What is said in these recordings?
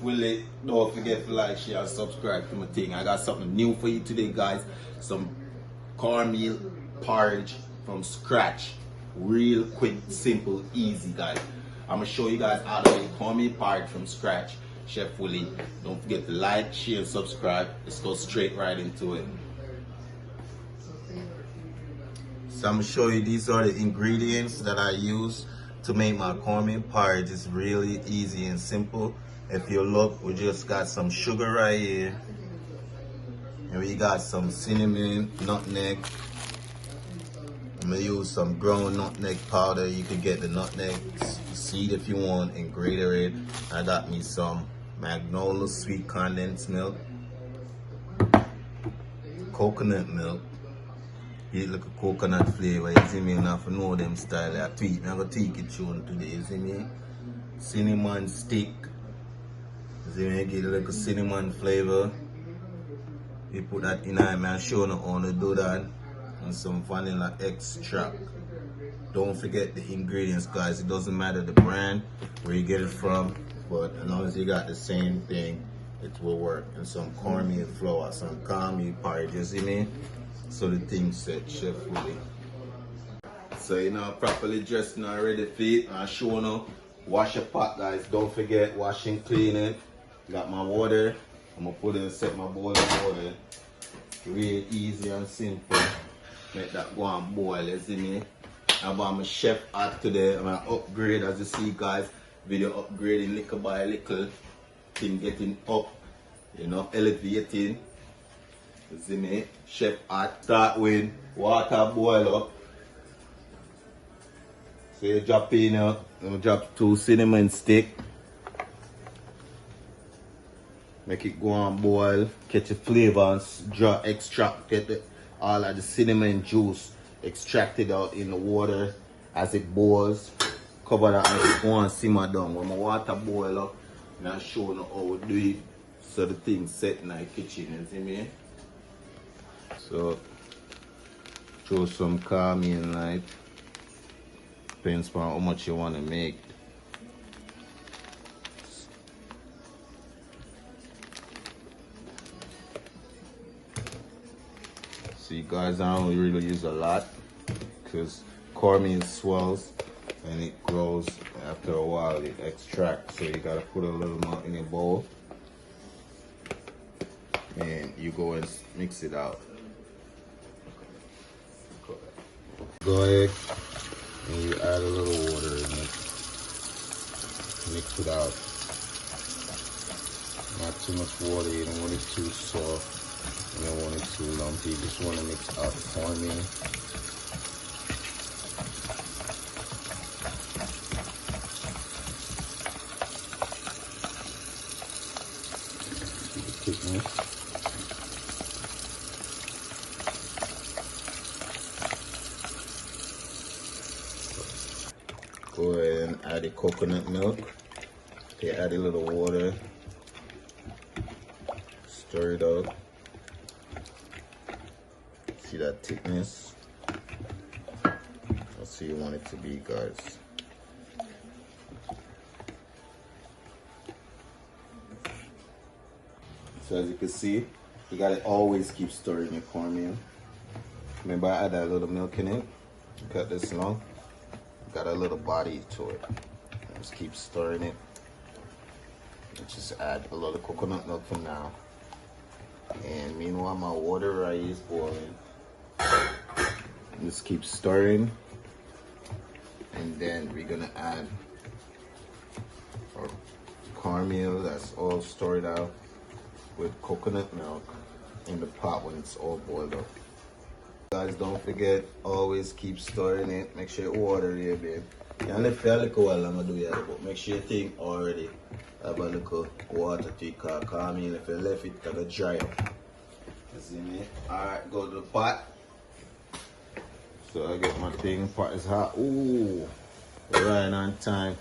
Willie. Don't forget to like, share, and subscribe to my thing. I got something new for you today, guys. Some cornmeal porridge from scratch. Real quick, simple, easy, guys. I'm gonna show you guys how to make cornmeal porridge from scratch. Chef Willie. Don't forget to like, share, and subscribe. Let's go straight right into it. So I'm gonna show you, these are the ingredients that I use to make my cornmeal porridge. It's really easy and simple. If you look, we just got some sugar right here, and we got some cinnamon, nutmeg. I'm gonna use some ground nutmeg powder. You can get the nutmeg seed if you want and grate it. I got me some Magnolia sweet condensed milk, coconut milk. It look a coconut flavor, you see me? Enough to know them style. I tweak, I'm gonna tweak it soon today, you see me? Cinnamon stick. You see me? Get a little cinnamon flavor. You put that in there, man. Show you how to do that. And some vanilla extract. Don't forget the ingredients, guys. It doesn't matter the brand, where you get it from, but as long as you got the same thing, it will work. And some cornmeal flour, some cornmeal porridge, you see me? So the thing set, Chef Willie. So you know, properly dressed and ready for it. I'm showing you, wash your pot, guys. Don't forget, wash and clean it. Got my water. I'm gonna put it and set my boiling water. Real easy and simple. Make that go and boil, you see me? I'm a chef at today. I'm gonna upgrade, as you see, guys. Video upgrading little by little. Thing getting up, you know, elevating. You see me? Chef at start with water boil up. So you drop in, you drop 2 cinnamon stick. Make it go and boil. Catch the flavor and draw extract. Get all of the cinnamon juice extracted out in the water as it boils. Cover that and it go and simmer down. When my water boil up, and I show you how we do it. So the thing set in the kitchen, you see me? So throw some cornmeal in it. Depends on how much you want to make. See, guys, I don't really use a lot because cornmeal swells and it grows. After a while it extracts, so you gotta put a little more in your bowl and you go and mix it out. Go ahead and you add a little water in it. Mix it out. Not too much water, you don't want it too soft. You don't want it too lumpy. You just want to mix out the cornmeal. Thickness. Go ahead and add the coconut milk. Okay, add a little water. Stir it up. See that thickness? That's what you want it to be, guys. So as you can see, you gotta always keep stirring your cornmeal. Remember, I add that little milk in it. Cut this long. Got a little body to it. Just keep stirring it. Let's just add a little coconut milk for now. And meanwhile, my water right is boiling. Just keep stirring. And then we're gonna add our cornmeal that's all stirred out with coconut milk in the pot when it's all boiled up. Guys, don't forget, always keep stirring it. Make sure you water there, babe. You can lift it a little while I'm gonna do that, but make sure you think already have a little water to it, because cornmeal, if you left it, it's gonna dry up. You see me? Alright, go to the pot. So I get my thing, pot is hot. Ooh, right on time.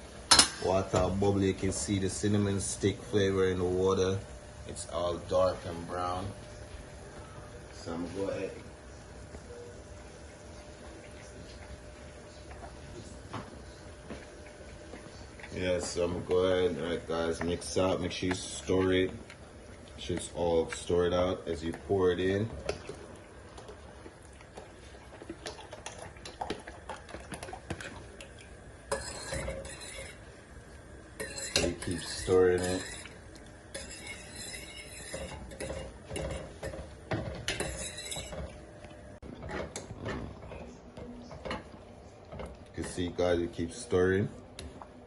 Water bubbly, you can see the cinnamon stick flavor in the water. It's all dark and brown. So I'm gonna go ahead. Yes, I'm gonna go ahead. Alright guys, mix out, make sure you store it. It's all stored out as you pour it in. So you keep storing it. You can see guys, you keep stirring.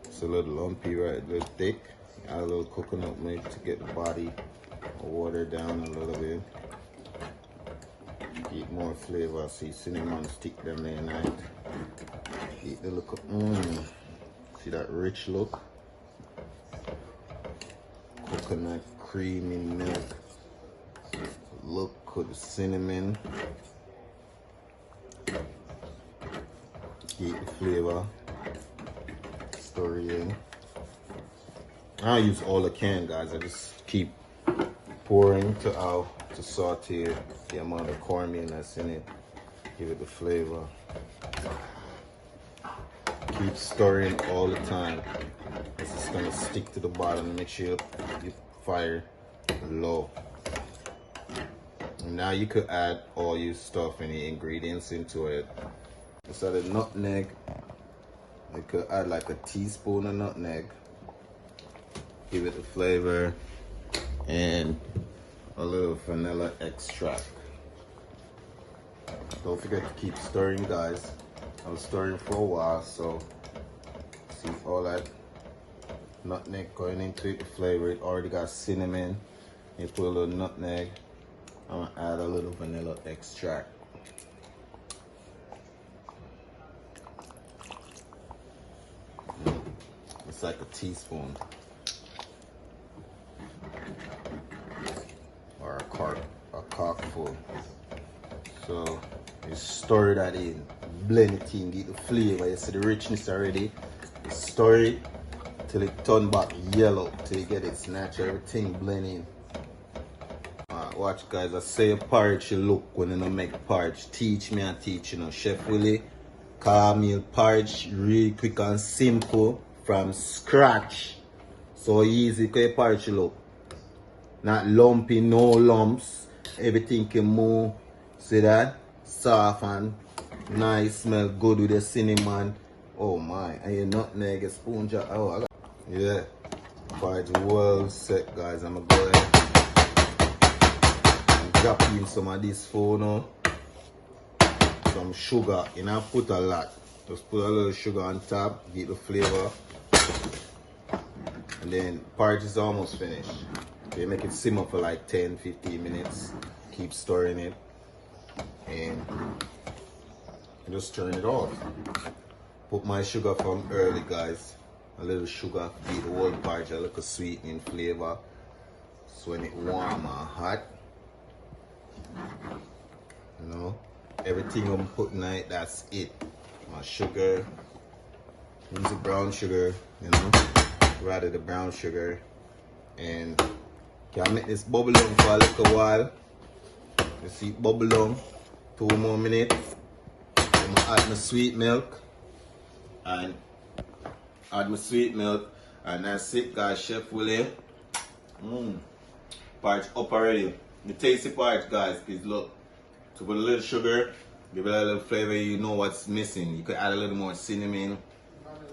It's a little lumpy, right? A little thick. Add a little coconut milk to get the body water down a little bit. Get more flavor. See cinnamon stick them there night. Eat the look. See that rich look? Coconut creamy milk. Look with the cinnamon. Get the flavor. Stir it in. I use all I can, guys. I just keep pouring to saute the amount of cornmeal that's in it. Give it the flavor. Keep stirring all the time. This is gonna stick to the bottom. Make sure you fire low. And now you could add all your stuff and the ingredients into it. Instead of nutmeg, you could add like a teaspoon of nutmeg. Give it the flavor and a little vanilla extract. Don't forget to keep stirring, guys. I was stirring for a while, so see all that nutmeg going into it, the flavor. It already got cinnamon. You put a little nutmeg. I'm gonna add a little vanilla extract. It's like a teaspoon. Or a corkful. So you stir that in, blend it in, get the flavor. You see the richness already. You stir it till it turn back yellow, till you get its natural, everything blending. Alright, watch guys, I say a porridge should look when you don't make porridge. Teach me and teach, you know. Chef Willie, cornmeal porridge, really quick and simple from scratch. So easy, because porridge should look. Not lumpy, no lumps. Everything can move. See that? Soft and nice, smell good with the cinnamon. Oh my, and your nutmeg, a spoon jar. Oh, I got, yeah. Porridge well set, guys. I'm gonna go ahead and drop in some of this for now. Some sugar, you know, put a lot. Just put a little sugar on top, get the flavor. And then porridge is almost finished. You make it simmer for like 10-15 minutes. Keep stirring it. And just turn it off. Put my sugar from early, guys. A little sugar, beat the whole porridge, a little sweetening flavor. So when it warm and hot, you know, everything I'm putting in it, that's it. My sugar, use the brown sugar, you know, rather the brown sugar. And can make this bubble on for a little while. You see it bubble on. 2 more minutes. I'm gonna add my sweet milk. And that's it, guys. Chef Willie. Porridge up already. The tasty porridge, guys. Please look. To put a little sugar, give it a little flavor. You know what's missing. You could add a little more cinnamon,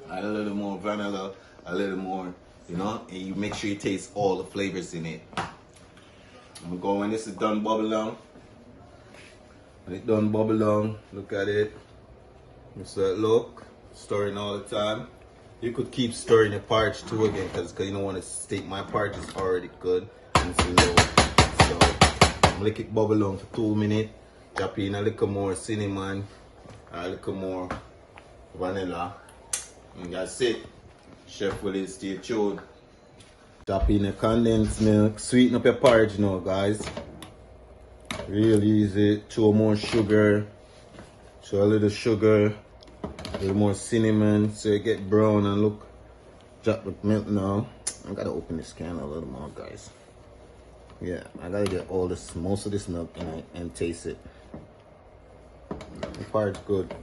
add a little more vanilla, a little more, you know, and you make sure you taste all the flavors in it. I'm gonna go when this is done bubble down. When it's done bubble down, look at it. Just look, stirring all the time. You could keep stirring the porridge too again, because you don't want to steak. My porridge is already good and it's low. So I'm gonna let it bubble down for 2 minutes. Drop in a little more cinnamon, a little more vanilla, and that's it. Chef Willie, stay tuned. Drop in the condensed milk, sweeten up your porridge now, guys. Real easy. Throw more sugar, throw a little sugar, a little more cinnamon so it get brown and look. Drop the milk now. I gotta open this can a little more, guys. Yeah, I gotta get all this, most of this milk in it and taste it. The porridge good.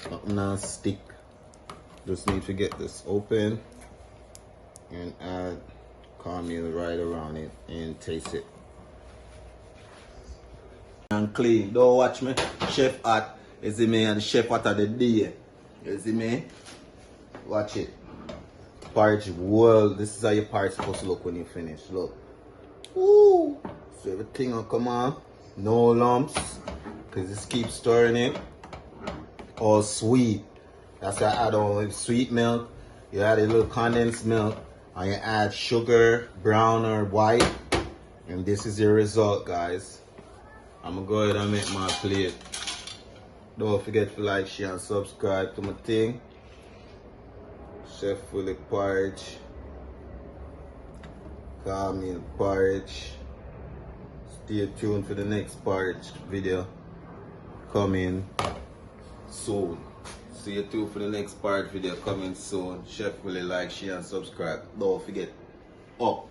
Nothing non-stick. Just need to get this open and add cornmeal right around it and taste it. And clean. Don't watch me. Chef hot. You see me? And the chef hot of the day. You see me? Watch it. Porridge. Well, this is how your porridge supposed to look when you finish. Look. Woo! So everything will come on. No lumps. Because just keep stirring it. All sweet. That's why I add on sweet milk. You add a little condensed milk. And you add sugar, brown or white. And this is your result, guys. I'm gonna go ahead and make my plate. Don't forget to like, share, and subscribe to my thing. Chef Willie Porridge. Cornmeal Porridge. Stay tuned for the next porridge video coming soon. Stay tuned for the next porridge video coming soon. Chef Willie, like, share, and subscribe. Don't forget. Up.